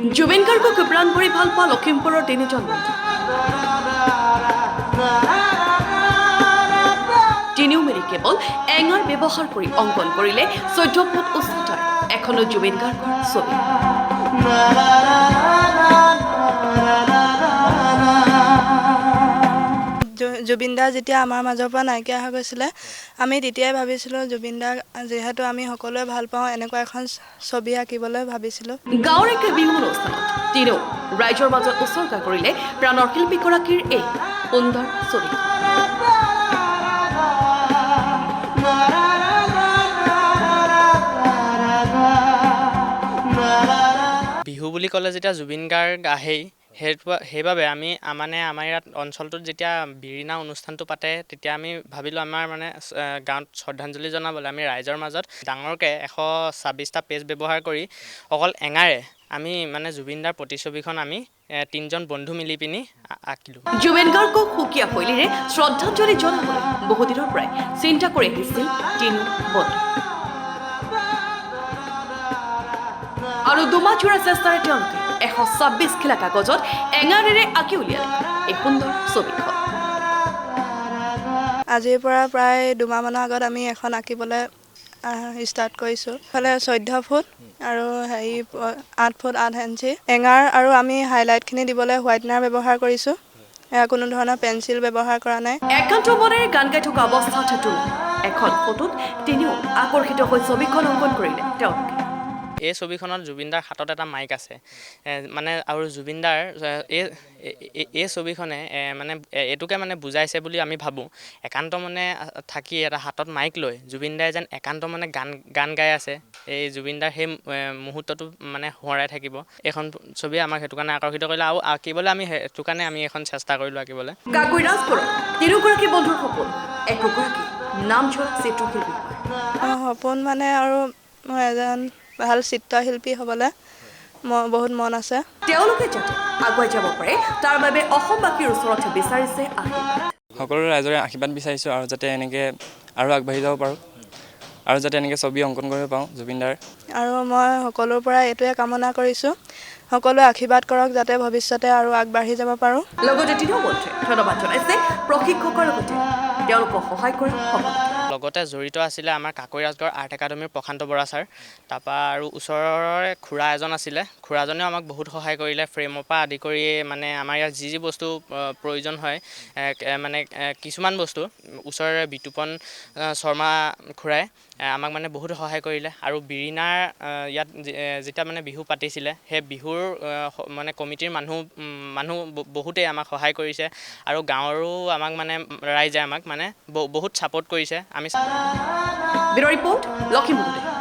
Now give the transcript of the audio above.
জুবিন গাৰ্গক প্ৰাণ ভৰি ভাল পোৱা লখিমপুৰৰ তিনিজন বন্ধু তিনিও মিলি কেৱল এঙাৰ ব্যৱহাৰ কৰি অংকন কৰিলে 14 ফুট উচ্চতাৰ এখনো জুবিন গাৰ্গৰ ছবি জুবিন দা যেতিয়া আমাৰ মাজৰ পৰা নাইকিয়া হৈ গৈছিলে আমি তেতিয়াই ভাবিছিলোঁ জুবিন দা যেহেতু আমি সকলোৱে ভাল পাওঁ এনেকুৱা এখন ছবি আঁকিবলৈ ভাবিছিলোঁ গাঁৱৰ এক বিহু অনুষ্ঠানত তিনিও ৰাইজৰ মাজত উচৰ্গা কৰিলে প্ৰাণৰ শিল্পীগৰাকীৰ এই সুন্দৰ ছবি বিহু বুলি ক'লে যেতিয়া জুবিন গাৰ্গ আহেই সেইবাবে আমি মানে আমাৰ ইয়াত অঞ্চলটোত যেতিয়া বিৰিণা অনুষ্ঠানটো পাতে তেতিয়া আমি ভাবিলোঁ আমাৰ মানে গাঁৱত শ্ৰদ্ধাঞ্জলি জনাবলৈ আমি ৰাইজৰ মাজত ডাঙৰকৈ 126টা পেজ ব্যৱহাৰ কৰি অকল এঙাৰে আমি মানে জুবিন দাৰ প্ৰতিছবিখন আমি তিনিজন বন্ধু মিলি পিনি আঁকিলোঁ জুবিন গাৰ্গক সুকীয়া শৈলীৰে শ্ৰদ্ধাঞ্জলি জনাবলৈ বহুদিনৰ পৰাই চিন্তা কৰি আহিছিল তিনি বন্ধু আৰু দুমাহজোৰা চেষ্টাৰে তেওঁলোকে 126 খিলা কাগজত এঙাৰেৰে আঁকি উলিয়ালে এই সুন্দৰ ছবিখন আজিৰ পৰা প্ৰায় দুমাহমানৰ আগত আমি এখন আঁকিবলৈ ষ্টাৰ্ট কৰিছোঁ ইফালে 14 ফুট আৰু 8 ফুট 8 ইঞ্চি এঙাৰ আৰু আমি হাইলাইটখিনি দিবলৈ হোৱাইটনাৰ ব্যৱহাৰ কৰিছোঁ কোনো ধৰণৰ পেঞ্চিল ব্যৱহাৰ কৰা নাই একান্ত মনেৰে গান গাই থকা অৱস্থাত তোলা এখন ফটোত তিনিও আকৰ্ষিত হৈ ছবিখন অংকন কৰিলে তেওঁলোকে এই ছবিখনত জুবিনদাৰ হাতত এটা মাইক আছে মানে আৰু জুবিনদাৰ এই ছবিখনে মানে এইটোকে মানে বুজাইছে বুলি আমি ভাবোঁ একান্ত মনে থাকি এটা হাতত মাইক লৈ জুবিনদাই যেন একান্ত মনে গান গাই আছে এই জুবিনদাৰ সেই মুহূৰ্তটো মানে সোঁৱৰাই থাকিব এইখন ছবি আমাক সেইটো কাৰণে আকৰ্ষিত কৰিলে আৰু আঁকিবলৈ আমি সেইটো কাৰণে আমি এখন চেষ্টা কৰিলোঁ আঁকিবলৈ কাকৈ ৰাজপুৰত তিনিগৰাকী বন্ধুৰ সপোন একোগৰাকী নামচোৱা চিত্ৰশিল্পী সপোন মানে আৰু মই এজন ভাল চিত্ৰশিল্পী হ'বলৈ বহুত মন আছে তেওঁলোকে যাতে আগুৱাই যাব পাৰে তাৰ বাবে অসমবাসীৰ ওচৰত বিচাৰিছে আশীৰ্বাদ সকলো ৰাইজৰে আশীৰ্বাদ বিচাৰিছোঁ আৰু যাতে এনেকৈ আৰু আগবাঢ়ি যাব পাৰোঁ আৰু যাতে এনেকৈ ছবি অংকন কৰিব পাৰোঁ জুবিনদাৰ আৰু মই সকলোৰ পৰা এইটোৱে কামনা কৰিছোঁ সকলোৱে আশীৰ্বাদ কৰক যাতে ভৱিষ্যতে আৰু আগবাঢ়ি যাব পাৰোঁ লগতে তিনিও বন্ধুৱে ধন্যবাদ জনাইছে প্ৰশিক্ষকৰ লগতে তেওঁলোকক সহায় কৰে লগতে জড়িত আছিলে আমাৰ কাকৈ ৰাজগড় আৰ্ট একাডেমীৰ প্ৰশান্ত বৰা ছাৰ তাৰপৰা আৰু ওচৰৰে খুৰা এজন আছিলে খুৰাজনেও আমাক বহুত সহায় কৰিলে ফ্ৰেমৰ পৰা আদি কৰি মানে আমাৰ ইয়াত যি বস্তু প্ৰয়োজন হয় মানে কিছুমান বস্তু ওচৰৰে বিতুপন শৰ্মা খুৰাই আমাক মানে বহুত সহায় কৰিলে আৰু বিৰিণাৰ ইয়াত যেতিয়া মানে বিহু পাতিছিলে সেই বিহুৰ মানে কমিটিৰ মানুহ বহুতেই আমাক সহায় কৰিছে আৰু গাঁৱৰো আমাক মানে ৰাইজে আমাক মানে বহুত ছাপোৰ্ট কৰিছে আমি ব্যুৰ' ৰিপৰ্ট লখিমপুৰ